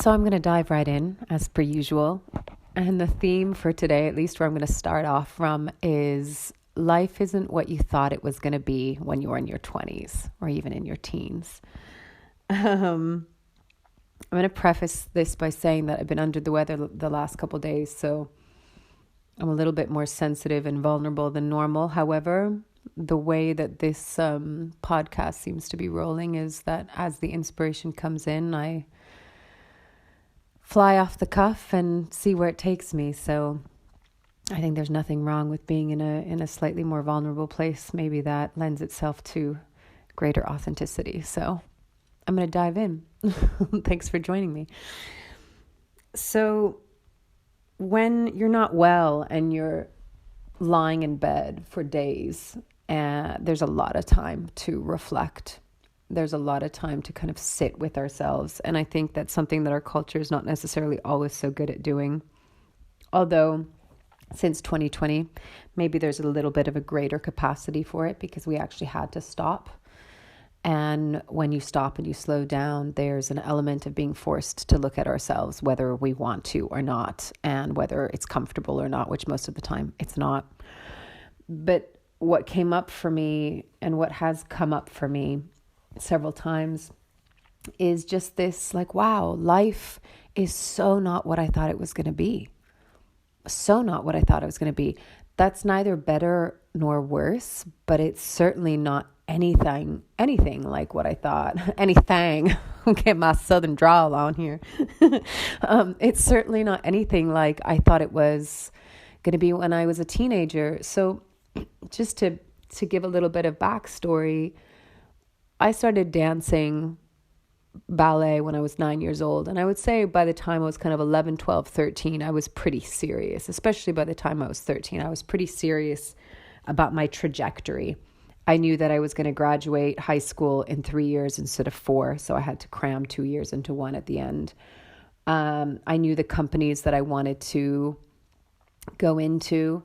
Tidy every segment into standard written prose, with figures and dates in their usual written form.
So I'm going to dive right in as per usual. And the theme for today, at least where I'm going to start off from, is life isn't what you thought it was going to be when you were in your 20s or even in your teens. I'm going to preface this by saying that I've been under the weather the last couple of days, so I'm a little bit more sensitive and vulnerable than normal. However, the way that this podcast seems to be rolling is that as the inspiration comes in, I fly off the cuff and see where it takes me. So I think there's nothing wrong with being in a slightly more vulnerable place. Maybe that lends itself to greater authenticity. So I'm going to dive in. Thanks for joining me. So when you're not well and you're lying in bed for days, there's a lot of time to reflect. There's a lot of time to kind of sit with ourselves. And I think that's something that our culture is not necessarily always so good at doing. Although since 2020, maybe there's a little bit of a greater capacity for it because we actually had to stop. And when you stop and you slow down, there's an element of being forced to look at ourselves, whether we want to or not, and whether it's comfortable or not, which most of the time it's not. But what came up for me and what has come up for me several times is just this, like, wow, life is so not what I thought it was going to be. So not what I thought it was going to be. That's neither better nor worse, but it's certainly not anything like what I thought. Anything. Get my southern drawl on here. It's certainly not anything like I thought it was going to be when I was a teenager. So just to give a little bit of backstory, I started dancing ballet when I was 9 years old. And I would say by the time I was kind of 11, 12, 13, I was pretty serious. Especially by the time I was 13, I was pretty serious about my trajectory. I knew that I was going to graduate high school in 3 years instead of 4. So I had to cram 2 years into one at the end. I knew the companies that I wanted to go into.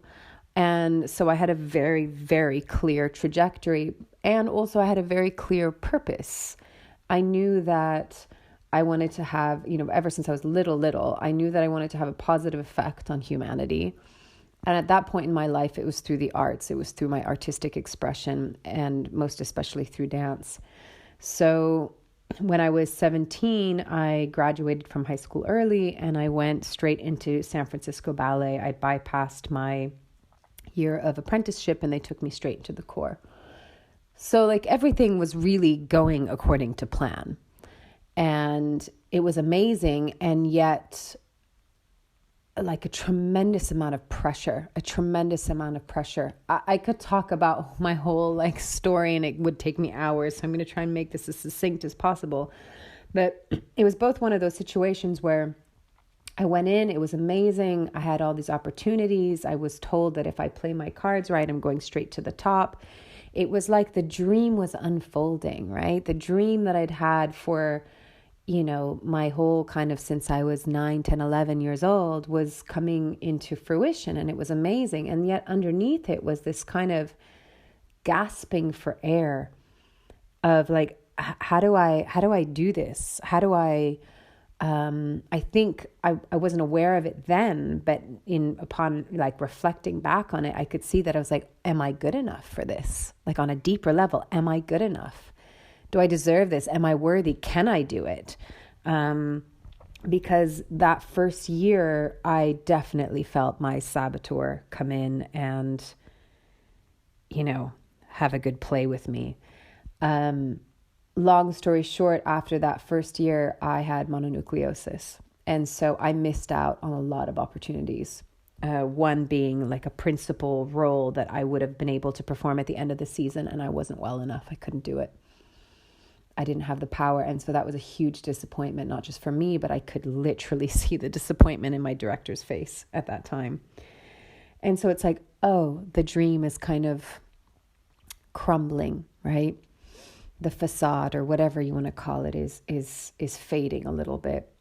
And so I had a very, very clear trajectory. And also I had a very clear purpose. I knew that I wanted to have, ever since I was little, I knew that I wanted to have a positive effect on humanity. And at that point in my life, it was through the arts. It was through my artistic expression and most especially through dance. So when I was 17, I graduated from high school early and I went straight into San Francisco Ballet. I bypassed my year of apprenticeship and they took me straight into the corps. So like everything was really going according to plan. And it was amazing. And yet like a tremendous amount of pressure. I could talk about my whole like story and it would take me hours. So I'm going to try and make this as succinct as possible. But it was both one of those situations where I went in, it was amazing. I had all these opportunities. I was told that if I play my cards right, I'm going straight to the top. It was like the dream was unfolding, right? The dream that I'd had for, my whole kind of since I was 9, 10, 11 years old was coming into fruition and it was amazing. And yet underneath it was this kind of gasping for air of like, how do I do this? How do I think I wasn't aware of it then, but upon like reflecting back on it, I could see that I was like, am I good enough for this? Like on a deeper level, am I good enough? Do I deserve this? Am I worthy? Can I do it? Because that first year, I definitely felt my saboteur come in and, have a good play with me. Long story short, after that first year, I had mononucleosis. And so I missed out on a lot of opportunities. One being like a principal role that I would have been able to perform at the end of the season. And I wasn't well enough. I couldn't do it. I didn't have the power. And so that was a huge disappointment, not just for me, but I could literally see the disappointment in my director's face at that time. And so it's like, oh, the dream is kind of crumbling, right? The facade or whatever you want to call it is fading a little bit.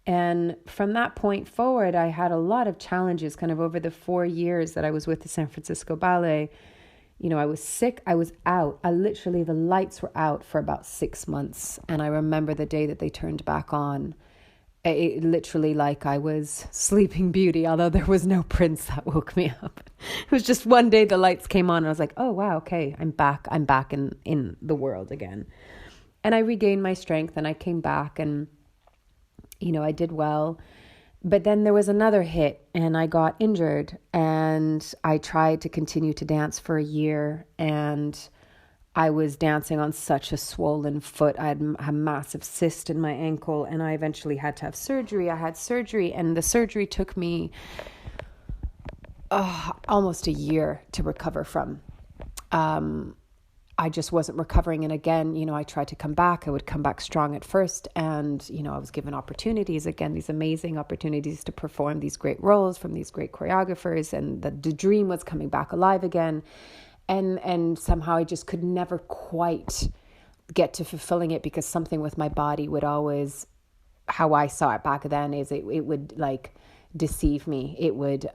And from that point forward, I had a lot of challenges kind of over the 4 years that I was with the San Francisco Ballet. I was sick. I was out. The lights were out for about 6 months. And I remember the day that they turned back on it literally like I was Sleeping Beauty, although there was no prince that woke me up. It was just one day the lights came on and I was like, oh, wow, okay, I'm back in the world again. And I regained my strength and I came back and, I did well. But then there was another hit and I got injured and I tried to continue to dance for a year and I was dancing on such a swollen foot. I had a massive cyst in my ankle and I eventually had to have surgery. I had surgery and the surgery took me almost a year to recover from. I just wasn't recovering. And again, I tried to come back. I would come back strong at first. And, I was given opportunities, again, these amazing opportunities to perform these great roles from these great choreographers. And the dream was coming back alive again. And somehow I just could never quite get to fulfilling it because something with my body would always, how I saw it back then is it would like deceive me. It would,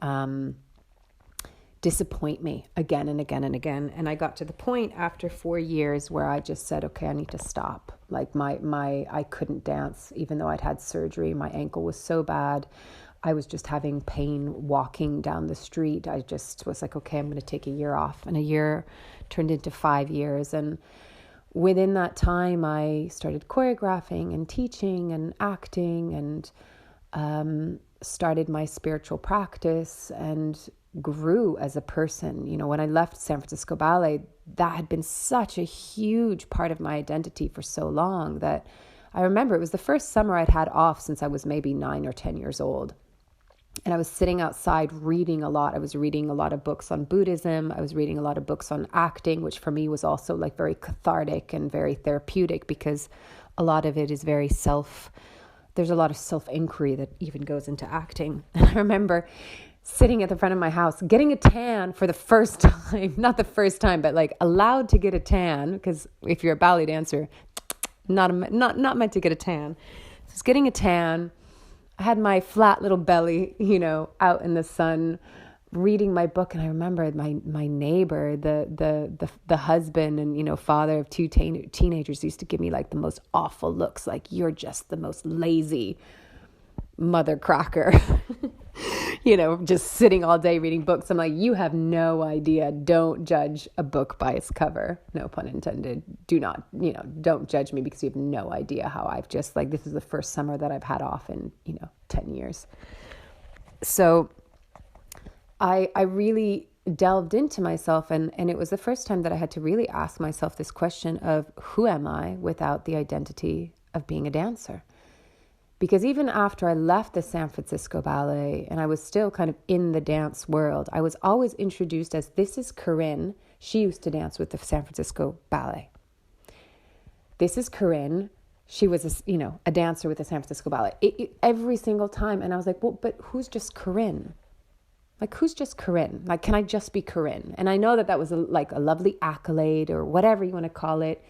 disappoint me again and again and again. And I got to the point after 4 years where I just said, okay, I need to stop. Like I couldn't dance, even though I'd had surgery. My ankle was so bad. I was just having pain walking down the street. I just was like, okay, I'm going to take a year off. And a year turned into 5 years. And within that time, I started choreographing and teaching and acting and started my spiritual practice and grew as a person. When I left San Francisco Ballet, that had been such a huge part of my identity for so long that I remember it was the first summer I'd had off since I was maybe 9 or 10 years old. And I was sitting outside reading a lot. I was reading a lot of books on Buddhism. I was reading a lot of books on acting, which for me was also like very cathartic and very therapeutic because a lot of it is very there's a lot of self-inquiry that even goes into acting. And I remember sitting at the front of my house, getting a tan for the first time, not the first time, but like allowed to get a tan because if you're a ballet dancer, not meant to get a tan. So I was getting a tan. I had my flat little belly, out in the sun, reading my book. And I remember my neighbor, the husband and, father of two teenagers used to give me like the most awful looks. Like, you're just the most lazy mother cracker, just sitting all day reading books. I'm like, you have no idea. Don't judge a book by its cover. No pun intended. Do not, don't judge me because you have no idea how I've just like, this is the first summer that I've had off in, 10 years. So I really delved into myself and it was the first time that I had to really ask myself this question of who am I without the identity of being a dancer? Because even after I left the San Francisco Ballet and I was still kind of in the dance world, I was always introduced as, this is Corinne. She used to dance with the San Francisco Ballet. This is Corinne. She was, a dancer with the San Francisco Ballet. Every single time. And I was like, well, but who's just Corinne? Like, who's just Corinne? Like, can I just be Corinne? And I know that was a lovely accolade or whatever you want to call it.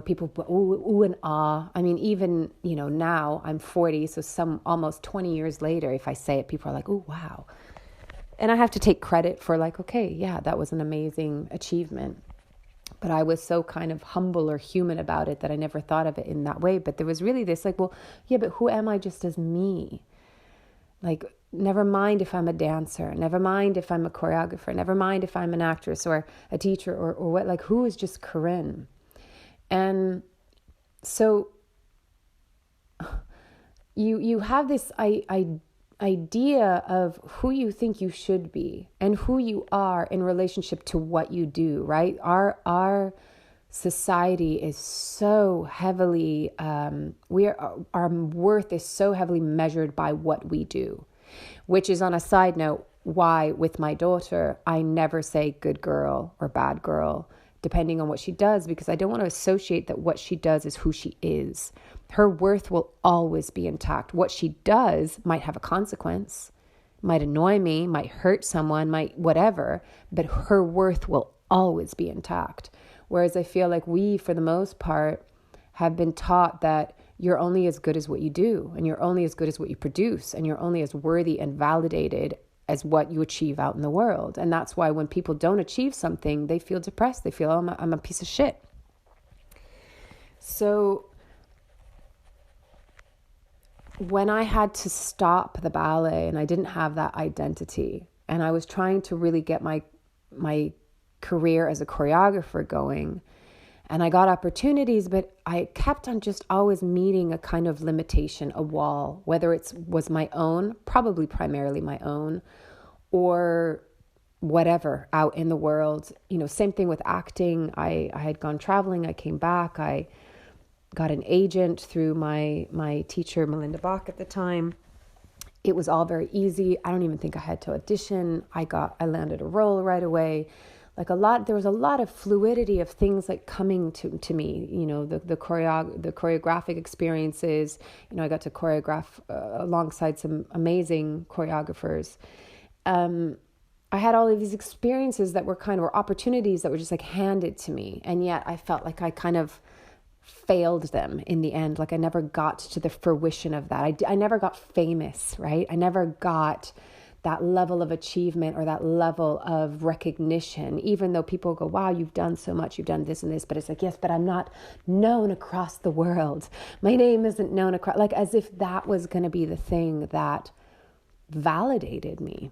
People, ooh and ah. I mean, even, now I'm 40, so almost 20 years later, if I say it, people are like, ooh, wow. And I have to take credit for like, okay, yeah, that was an amazing achievement. But I was so kind of humble or human about it that I never thought of it in that way. But there was really this like, well, yeah, but who am I just as me? Like, never mind if I'm a dancer, never mind if I'm a choreographer, never mind if I'm an actress or a teacher or what, like, who is just Corinne? And so you have this idea of who you think you should be and who you are in relationship to what you do, right? Our society is so heavily, our worth is so heavily measured by what we do, which is, on a side note, why with my daughter, I never say good girl or bad girl, depending on what she does, because I don't want to associate that what she does is who she is. Her worth will always be intact. What she does might have a consequence, might annoy me, might hurt someone, might whatever, but her worth will always be intact. Whereas I feel like we, for the most part, have been taught that you're only as good as what you do, and you're only as good as what you produce, and you're only as worthy and validated as what you achieve out in the world. And that's why when people don't achieve something, they feel depressed. They feel, oh, I'm a piece of shit. So when I had to stop the ballet and I didn't have that identity, and I was trying to really get my career as a choreographer going, and I got opportunities, but I kept on just always meeting a kind of limitation, a wall, whether it was my own, probably primarily my own, or whatever out in the world. Same thing with acting. I had gone traveling. I came back. I got an agent through my teacher, Melinda Bach, at the time. It was all very easy. I don't even think I had to audition. I landed a role right away. There was a lot of fluidity of things coming to me, the choreographic experiences. I got to choreograph alongside some amazing choreographers. I had all of these experiences that were opportunities that were just handed to me. And yet I felt like I kind of failed them in the end. I never got to the fruition of that. I never got famous, right? I never got that level of achievement or that level of recognition, even though people go, wow, you've done so much, you've done this and this, but it's yes, but I'm not known across the world. My name isn't known across, as if that was going to be the thing that validated me.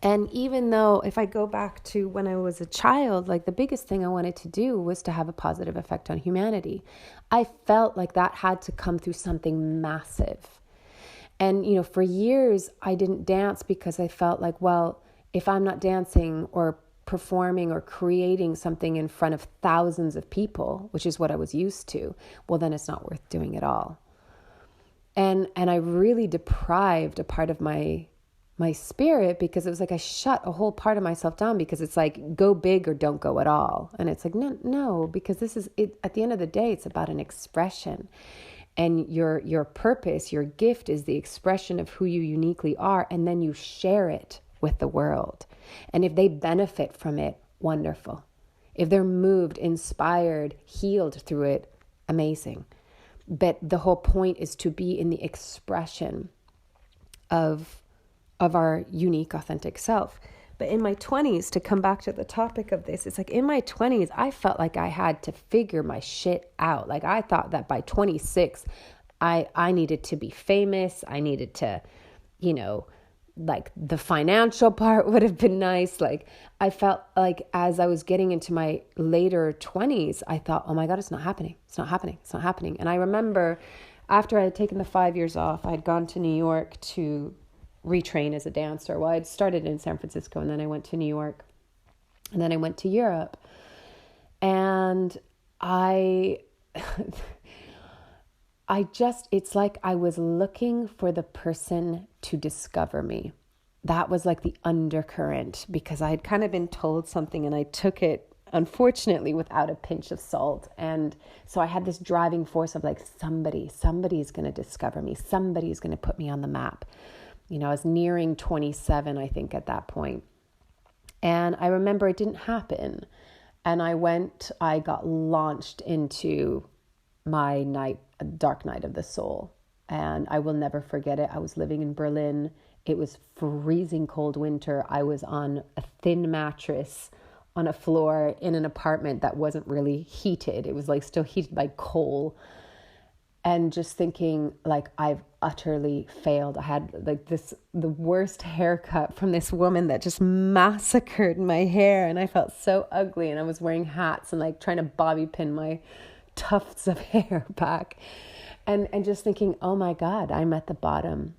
And even though if I go back to when I was a child, the biggest thing I wanted to do was to have a positive effect on humanity. I felt like that had to come through something massive. And, for years, I didn't dance because I felt well, if I'm not dancing or performing or creating something in front of thousands of people, which is what I was used to, well, then it's not worth doing at all. And I really deprived a part of my spirit, because it was I shut a whole part of myself down, because it's go big or don't go at all. And it's no, because this is it. At the end of the day, it's about an expression. And your purpose, your gift is the expression of who you uniquely are. And then you share it with the world. And if they benefit from it, wonderful. If they're moved, inspired, healed through it, amazing. But the whole point is to be in the expression of our unique, authentic self. But in my 20s, to come back to the topic of this, it's in my 20s, I felt like I had to figure my shit out. I thought that by 26, I needed to be famous. I needed to, the financial part would have been nice. I felt as I was getting into my later 20s, I thought, oh my God, it's not happening. It's not happening. It's not happening. And I remember after I had taken the 5 years off, I had gone to New York to retrain as a dancer. Well, I'd started in San Francisco, and then I went to New York, and then I went to Europe. And it's I was looking for the person to discover me. That was the undercurrent, because I had kind of been told something and I took it, unfortunately, without a pinch of salt. And so I had this driving force of somebody's going to discover me. Somebody's going to put me on the map. I was nearing 27, I think, at that point. And I remember it didn't happen. And I got launched into my dark night of the soul. And I will never forget it. I was living in Berlin. It was freezing cold winter. I was on a thin mattress on a floor in an apartment that wasn't really heated. It was still heated by coal. And just thinking I've utterly failed. I had the worst haircut from this woman that just massacred my hair, and I felt so ugly, and I was wearing hats and trying to bobby pin my tufts of hair back, and just thinking, oh my God, I'm at the bottom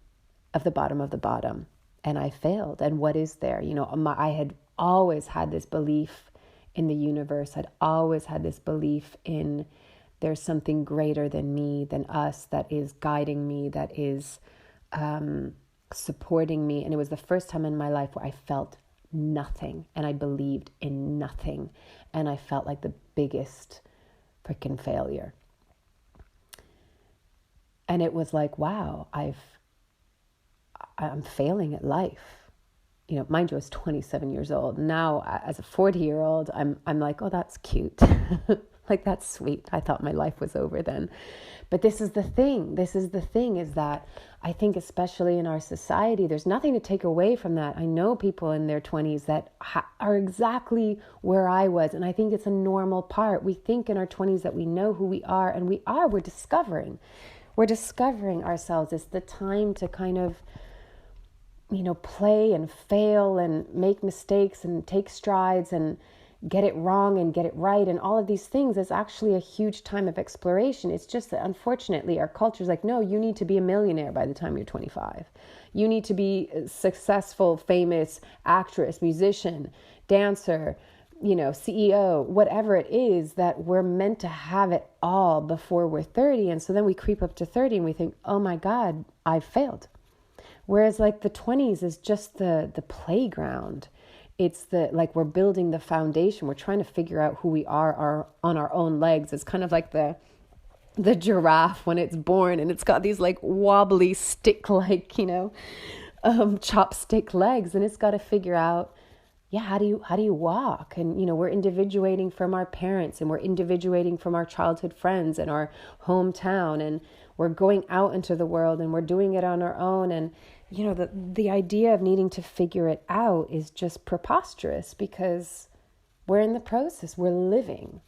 of the bottom of the bottom, and I failed. And what is there? I had always had this belief in the universe. I'd always had this belief in there's something greater than me, than us, that is guiding me, that is supporting me. And it was the first time in my life where I felt nothing, and I believed in nothing. And I felt like the biggest freaking failure. And it was wow, I'm failing at life. Mind you, I was 27 years old. Now, as a 40-year-old, I'm oh, that's cute. That's sweet. I thought my life was over then. But this is the thing. Is that I think, especially in our society, there's nothing to take away from that. I know people in their 20s that are exactly where I was. And I think it's a normal part. We think in our 20s that we know who we are, and we're discovering. We're discovering ourselves. It's the time to kind of, play and fail and make mistakes and take strides and get it wrong and get it right. And all of these things is actually a huge time of exploration. It's just that unfortunately our culture is like, no, you need to be a millionaire by the time you're 25. You need to be a successful, famous actress, musician, dancer, CEO, whatever it is, that we're meant to have it all before we're 30. And so then we creep up to 30 and we think, oh my God, I've failed. Whereas like the 20s is just the playground. It's we're building the foundation. We're trying to figure out who we are on our own legs. It's kind of like the giraffe when it's born and it's got these like wobbly stick-like, chopstick legs, and it's got to figure out, how do you walk? And, we're individuating from our parents, and we're individuating from our childhood friends and our hometown, and we're going out into the world and we're doing it on our own. And, the idea of needing to figure it out is just preposterous because we're in the process, we're living.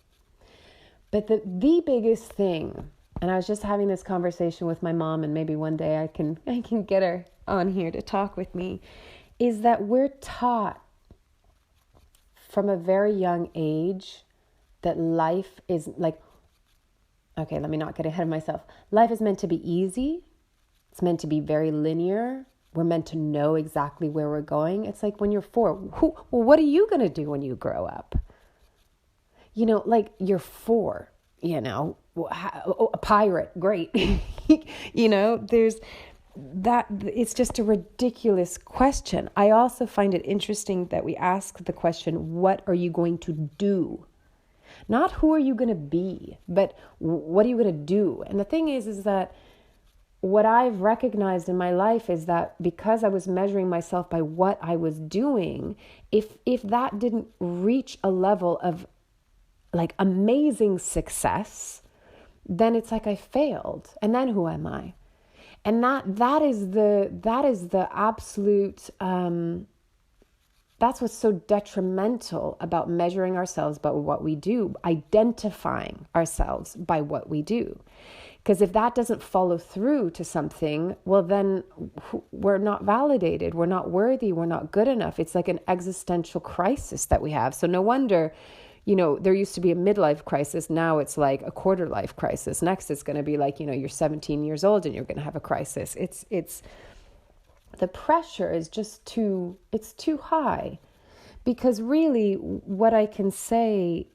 But the biggest thing, and I was just having this conversation with my mom, and maybe one day I can get her on here to talk with me, is that we're taught from a very young age that life is like, okay, let me not get ahead of myself. Life is meant to be easy. It's meant to be very linear. We're meant to know exactly where we're going. It's like when you're 4, what are you going to do when you grow up? You're 4, a pirate, great. There's that. It's just a ridiculous question. I also find it interesting that we ask the question, what are you going to do? Not who are you going to be, but what are you going to do? And the thing is that what I've recognized in my life is that because I was measuring myself by what I was doing, if that didn't reach a level of like amazing success, then it's like I failed. And then who am I? And that is the absolute, that's what's so detrimental about measuring ourselves by what we do, identifying ourselves by what we do. Because if that doesn't follow through to something, well, then we're not validated. We're not worthy. We're not good enough. It's like an existential crisis that we have. So no wonder, there used to be a midlife crisis. Now it's like a quarter life crisis. Next, it's going to be like, you're 17 years old and you're going to have a crisis. It's the pressure is just too high. Because really what I can say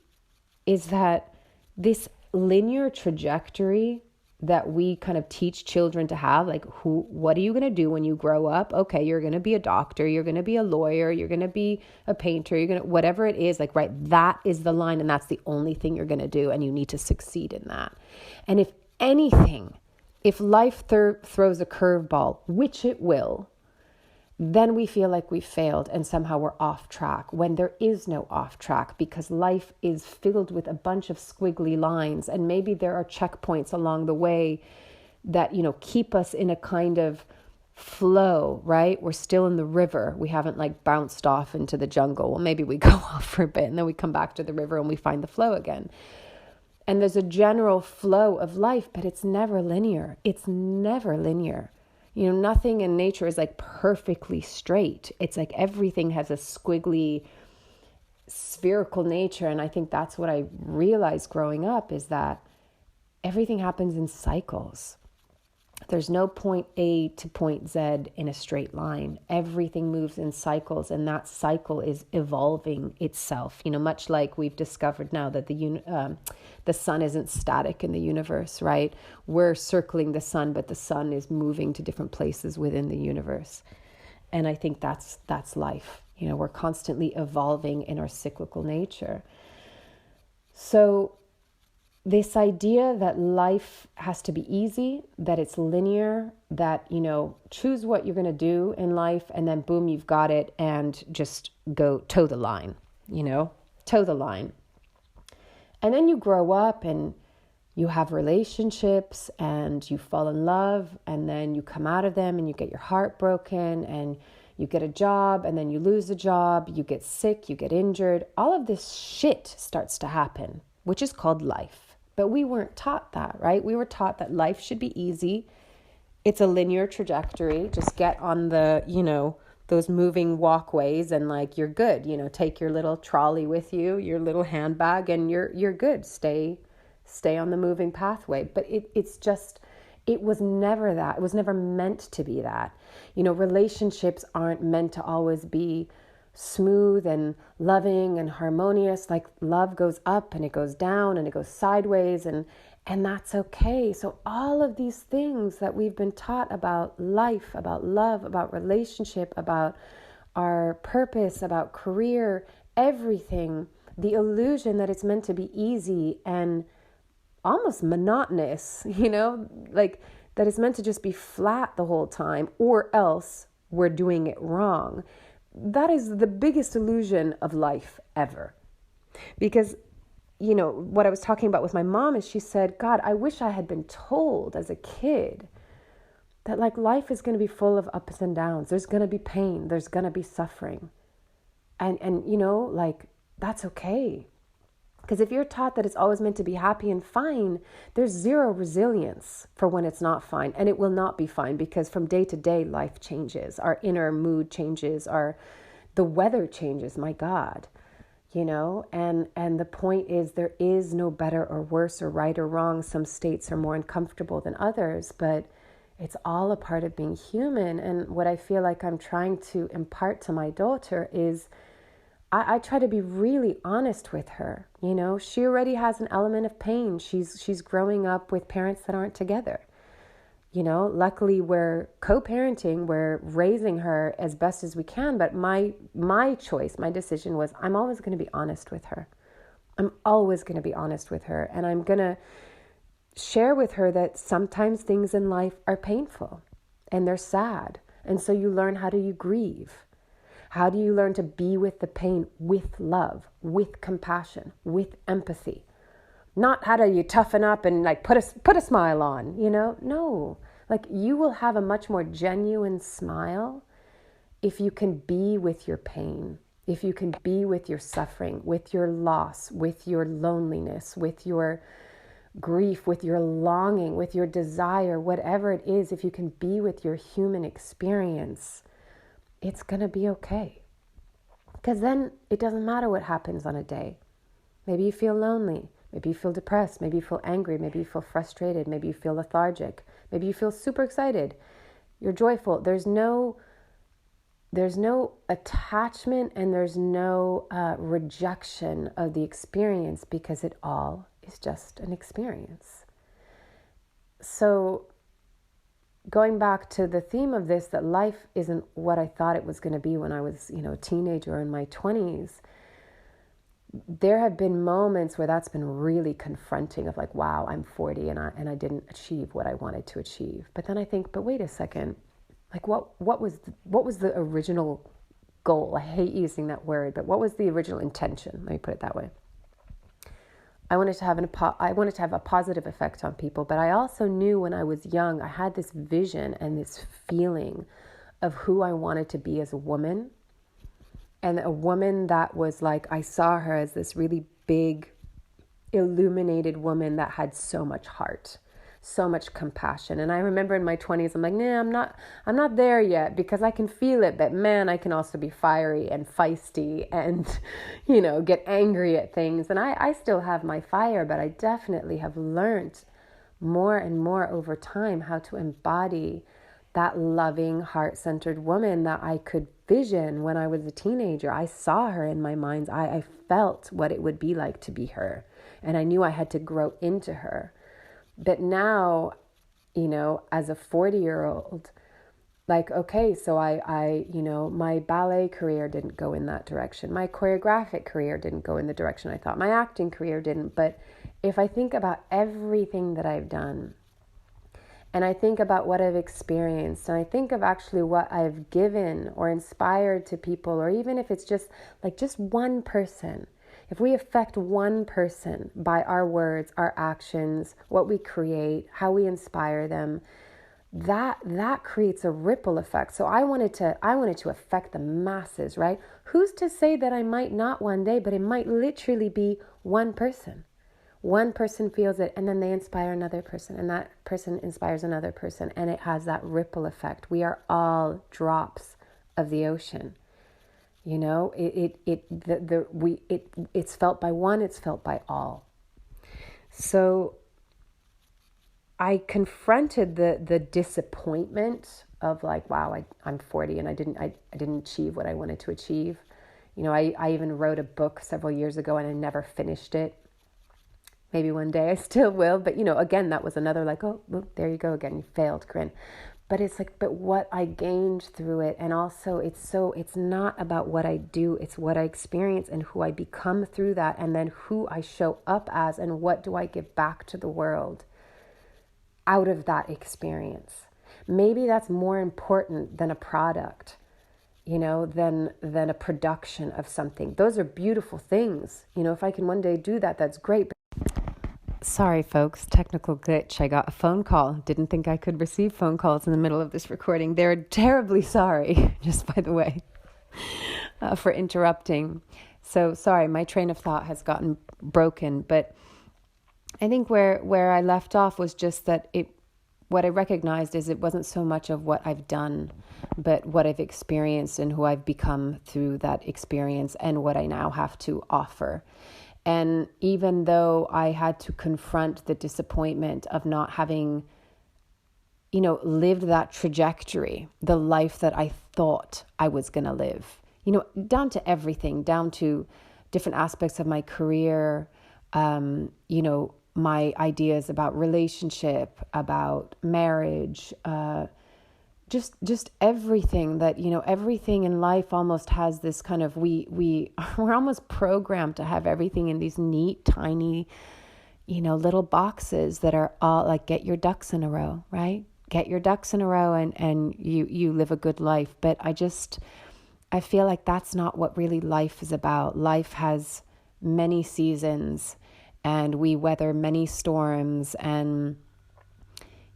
is that this linear trajectory that we kind of teach children to have, like what are you going to do when you grow up? Okay, you're going to be a doctor, you're going to be a lawyer, you're going to be a painter, you're going to, whatever it is, like, right, that is the line and that's the only thing you're going to do, and you need to succeed in that. And if anything, if life throws a curveball, which it will, then we feel like we failed and somehow we're off track, when there is no off track, because life is filled with a bunch of squiggly lines, and maybe there are checkpoints along the way that, keep us in a kind of flow, right? We're still in the river. We haven't like bounced off into the jungle. Well, maybe we go off for a bit and then we come back to the river and we find the flow again. And there's a general flow of life, but it's never linear. It's never linear. Nothing in nature is like perfectly straight. It's like everything has a squiggly, spherical nature. And I think that's what I realized growing up, is that everything happens in cycles. There's no point A to point Z in a straight line. Everything moves in cycles, and that cycle is evolving itself. Much like we've discovered now that the sun isn't static in the universe, right? We're circling the sun, but the sun is moving to different places within the universe. And I think that's life. We're constantly evolving in our cyclical nature. So this idea that life has to be easy, that it's linear, that, choose what you're going to do in life and then boom, you've got it, and just go toe the line, toe the line. And then you grow up and you have relationships and you fall in love, and then you come out of them and you get your heart broken, and you get a job and then you lose a job, you get sick, you get injured. All of this shit starts to happen, which is called life. But we weren't taught that, right? We were taught that life should be easy. It's a linear trajectory. Just get on the, those moving walkways and like you're good. Take your little trolley with you, your little handbag, and you're good. Stay on the moving pathway. But it was never that. It was never meant to be that. Relationships aren't meant to always be smooth and loving and harmonious. Like love goes up and it goes down and it goes sideways, and that's okay. So all of these things that we've been taught about life, about love, about relationship, about our purpose, about career, everything, the illusion that it's meant to be easy and almost monotonous, like that it's meant to just be flat the whole time, or else we're doing it wrong. That is the biggest illusion of life ever. Because what I was talking about with my mom is she said, God, I wish I had been told as a kid that like life is going to be full of ups and downs. There's going to be pain. There's going to be suffering. And like that's okay. Because if you're taught that it's always meant to be happy and fine, there's zero resilience for when it's not fine. And it will not be fine because from day to day, life changes. Our inner mood changes. The weather changes, my God. And the point is there is no better or worse or right or wrong. Some states are more uncomfortable than others, but it's all a part of being human. And what I feel like I'm trying to impart to my daughter is I try to be really honest with her. She already has an element of pain. She's growing up with parents that aren't together. Luckily we're co-parenting, we're raising her as best as we can. But my choice, my decision was I'm always going to be honest with her. I'm always going to be honest with her. And I'm going to share with her that sometimes things in life are painful and they're sad. And so you learn, how do you grieve? How do you learn to be with the pain with love, with compassion, with empathy? Not how do you toughen up and like put a smile on, No, like you will have a much more genuine smile if you can be with your pain, if you can be with your suffering, with your loss, with your loneliness, with your grief, with your longing, with your desire, whatever it is. If you can be with your human experience, it's going to be okay. Because then it doesn't matter what happens on a day. Maybe you feel lonely. Maybe you feel depressed. Maybe you feel angry. Maybe you feel frustrated. Maybe you feel lethargic. Maybe you feel super excited. You're joyful. There's no attachment and there's no rejection of the experience because it all is just an experience. So going back to the theme of this, that life isn't what I thought it was going to be when I was, a teenager or in my 20s. There have been moments where that's been really confronting of like, wow, I'm 40 and I didn't achieve what I wanted to achieve. But then I think, but wait a second, like what was the original goal? I hate using that word, but what was the original intention? Let me put it that way. I wanted to have a positive effect on people, but I also knew when I was young, I had this vision and this feeling of who I wanted to be as a woman. And a woman that was like, I saw her as this really big, illuminated woman that had so much heart, so much compassion. And I remember in my 20s, I'm like, nah, I'm not there yet because I can feel it. But man, I can also be fiery and feisty and, get angry at things. And I still have my fire, but I definitely have learned more and more over time how to embody that loving, heart-centered woman that I could vision when I was a teenager. I saw her in my mind's eye. I felt what it would be like to be her. And I knew I had to grow into her. But now, as a 40-year-old, like, okay, so I my ballet career didn't go in that direction. My choreographic career didn't go in the direction I thought. My acting career didn't. But if I think about everything that I've done, and I think about what I've experienced, and I think of actually what I've given or inspired to people, or even if it's just one person, if we affect one person by our words, our actions, what we create, how we inspire them, that creates a ripple effect. So I wanted to affect the masses, right? Who's to say that I might not one day, but it might literally be one person. One person feels it, and then they inspire another person, and that person inspires another person, and it has that ripple effect. We are all drops of the ocean. You know, it's felt by one, it's felt by all. So I confronted the disappointment of like, wow, I'm 40 and I didn't achieve what I wanted to achieve. You know, I even wrote a book several years ago and I never finished it. Maybe one day I still will. But, you know, again, that was another like, oh, well, there you go again. You failed, Corinne. But it's like, but what I gained through it. And also it's not about what I do. It's what I experience and who I become through that. And then who I show up as and what do I give back to the world out of that experience. Maybe that's more important than a product, you know, than a production of something. Those are beautiful things. You know, if I can one day do that, that's great. Sorry, folks, technical glitch. I got a phone call. Didn't think I could receive phone calls in the middle of this recording. They're terribly sorry, just by the way, for interrupting. So sorry, my train of thought has gotten broken. But I think where I left off was just that what I recognized is it wasn't so much of what I've done, but what I've experienced and who I've become through that experience and what I now have to offer. And even though I had to confront the disappointment of not having, you know, lived that trajectory, the life that I thought I was going to live, you know, down to everything, down to different aspects of my career, you know, my ideas about relationship, about marriage, just everything that, you know, everything in life almost has this kind of, we're almost programmed to have everything in these neat, tiny, you know, little boxes that are all like, get your ducks in a row, right? Get your ducks in a row and you live a good life. But I feel like that's not what really life is about. Life has many seasons and we weather many storms and,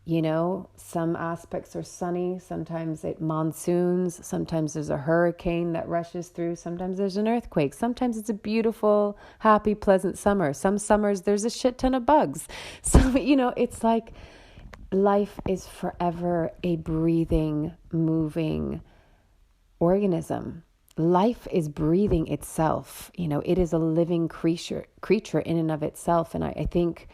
you know, some aspects are sunny, sometimes it monsoons, sometimes there's a hurricane that rushes through, sometimes there's an earthquake, sometimes it's a beautiful, happy, pleasant summer. Some summers there's a shit ton of bugs. So, you know, it's like life is forever a breathing, moving organism. Life is breathing itself. You know, it is a living creature in and of itself. And I think,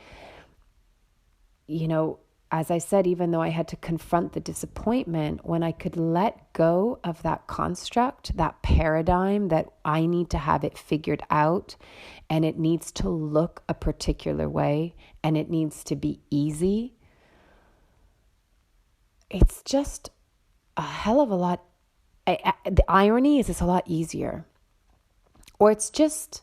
you know, as I said, even though I had to confront the disappointment, when I could let go of that construct, that paradigm that I need to have it figured out and it needs to look a particular way and it needs to be easy, it's just a hell of a lot. The irony is it's a lot easier. Or it's just,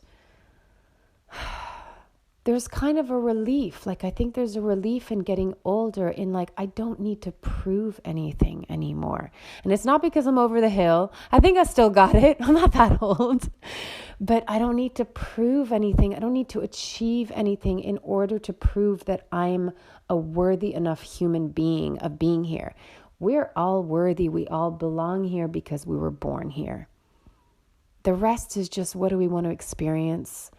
there's kind of a relief. Like, I think there's a relief in getting older in like, I don't need to prove anything anymore. And it's not because I'm over the hill. I think I still got it. I'm not that old. But I don't need to prove anything. I don't need to achieve anything in order to prove that I'm a worthy enough human being of being here. We're all worthy. We all belong here because we were born here. The rest is just, what do we want to experience?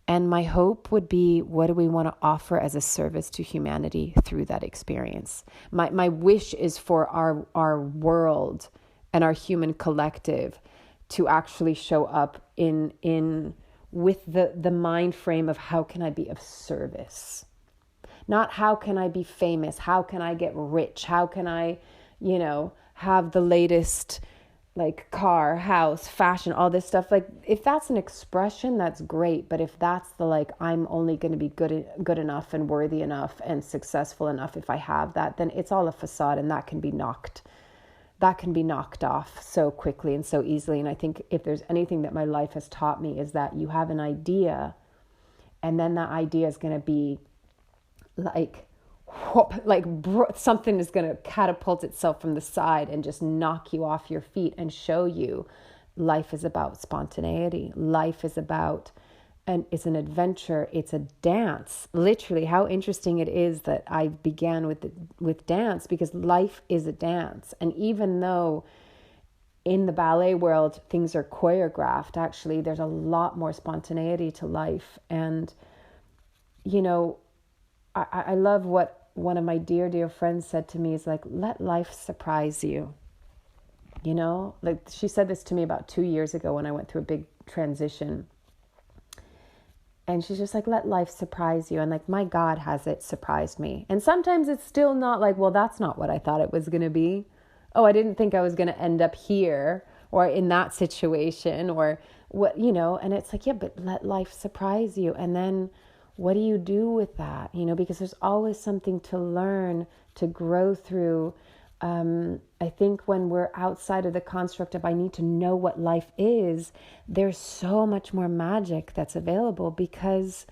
And my hope would be, what do we want to offer as a service to humanity through that experience? My wish is for our world and our human collective to actually show up in with the mind frame of, how can I be of service? Not how can I be famous? How can I get rich? How can I, you know, have the latest like car, house, fashion, all this stuff. Like, if that's an expression, that's great. But if that's the like, I'm only going to be good enough and worthy enough and successful enough if I have that, then it's all a facade, and that can be knocked off so quickly and so easily. And I think if there's anything that my life has taught me, is that you have an idea, and then that idea is going to be like something is going to catapult itself from the side and just knock you off your feet and show you life is about spontaneity. Life is about, and it's an adventure. It's a dance. Literally, how interesting it is that I began with dance, because life is a dance. And even though in the ballet world things are choreographed, actually there's a lot more spontaneity to life. And you know, I love what one of my dear, dear friends said to me is like, let life surprise you. You know, like she said this to me about 2 years ago when I went through a big transition. And she's just like, let life surprise you. And like, my God, has it surprised me. And sometimes it's still not like, well, that's not what I thought it was going to be. Oh, I didn't think I was going to end up here or in that situation or what, you know, and it's like, yeah, but let life surprise you. And then what do you do with that? You know, because there's always something to learn, to grow through. I think when we're outside of the construct of I need to know what life is, there's so much more magic that's available because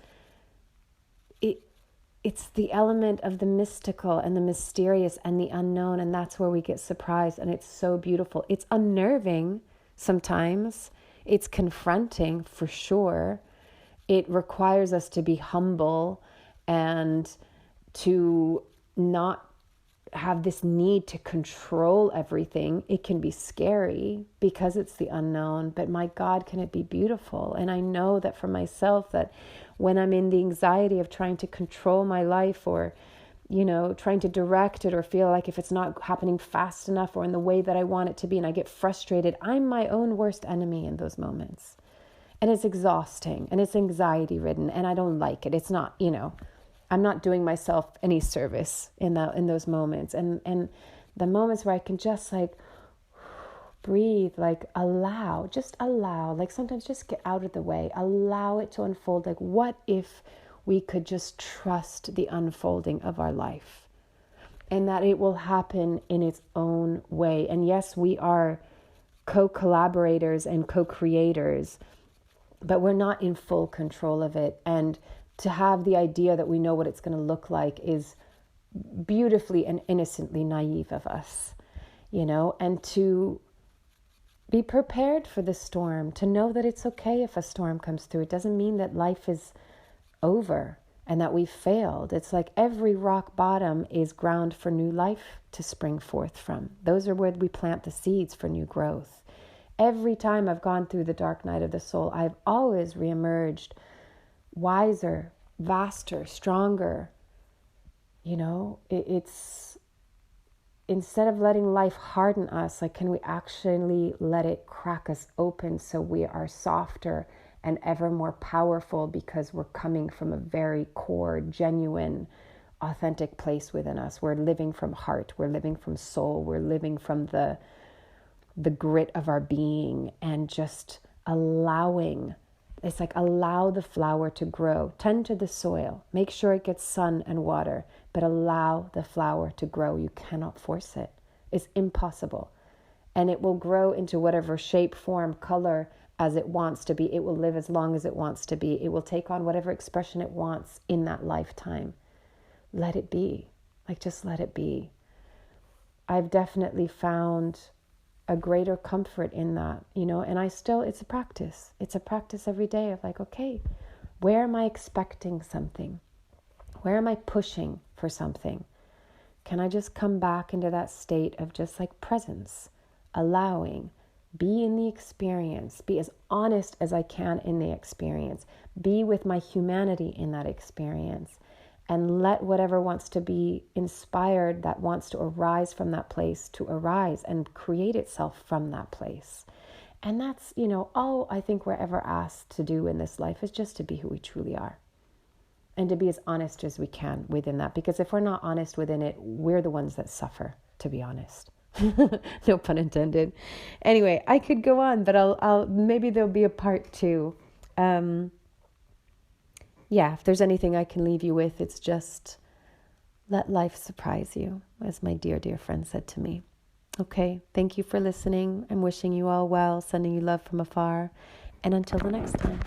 it's the element of the mystical and the mysterious and the unknown, and that's where we get surprised, and it's so beautiful. It's unnerving sometimes. It's confronting for sure. It requires us to be humble and to not have this need to control everything. It can be scary because it's the unknown, but my God, can it be beautiful? And I know that for myself, that when I'm in the anxiety of trying to control my life or, you know, trying to direct it or feel like if it's not happening fast enough or in the way that I want it to be, and I get frustrated, I'm my own worst enemy in those moments. And it's exhausting and it's anxiety ridden and I don't like it. It's not, you know, I'm not doing myself any service in those moments. And the moments where I can just like breathe, like allow, like sometimes just get out of the way, allow it to unfold. Like, what if we could just trust the unfolding of our life and that it will happen in its own way? And yes, we are co-collaborators and co-creators, but we're not in full control of it. And to have the idea that we know what it's going to look like is beautifully and innocently naive of us, you know, and to be prepared for the storm, to know that it's okay if a storm comes through. It doesn't mean that life is over and that we failed. It's like every rock bottom is ground for new life to spring forth from. Those are where we plant the seeds for new growth. Every time I've gone through the dark night of the soul, I've always reemerged wiser, vaster, stronger. You know, it's instead of letting life harden us, like, can we actually let it crack us open so we are softer and ever more powerful because we're coming from a very core, genuine, authentic place within us. We're living from heart, we're living from soul, we're living from the grit of our being, and just allowing. It's like, allow the flower to grow. Tend to the soil. Make sure it gets sun and water, but allow the flower to grow. You cannot force it. It's impossible. And it will grow into whatever shape, form, color as it wants to be. It will live as long as it wants to be. It will take on whatever expression it wants in that lifetime. Let it be. Like, just let it be. I've definitely found a greater comfort in that, you know, and it's a practice. It's a practice every day of like, okay, where am I expecting something? Where am I pushing for something? Can I just come back into that state of just like presence, allowing, be in the experience, be as honest as I can in the experience, be with my humanity in that experience, and let whatever wants to be inspired, that wants to arise from that place, to arise and create itself from that place. And that's, you know, all I think we're ever asked to do in this life is just to be who we truly are. And to be as honest as we can within that. Because if we're not honest within it, we're the ones that suffer, to be honest. No pun intended. Anyway, I could go on, but I'll maybe there'll be a part 2. Yeah, if there's anything I can leave you with, it's just let life surprise you, as my dear, dear friend said to me. Okay, thank you for listening. I'm wishing you all well, sending you love from afar. And until the next time.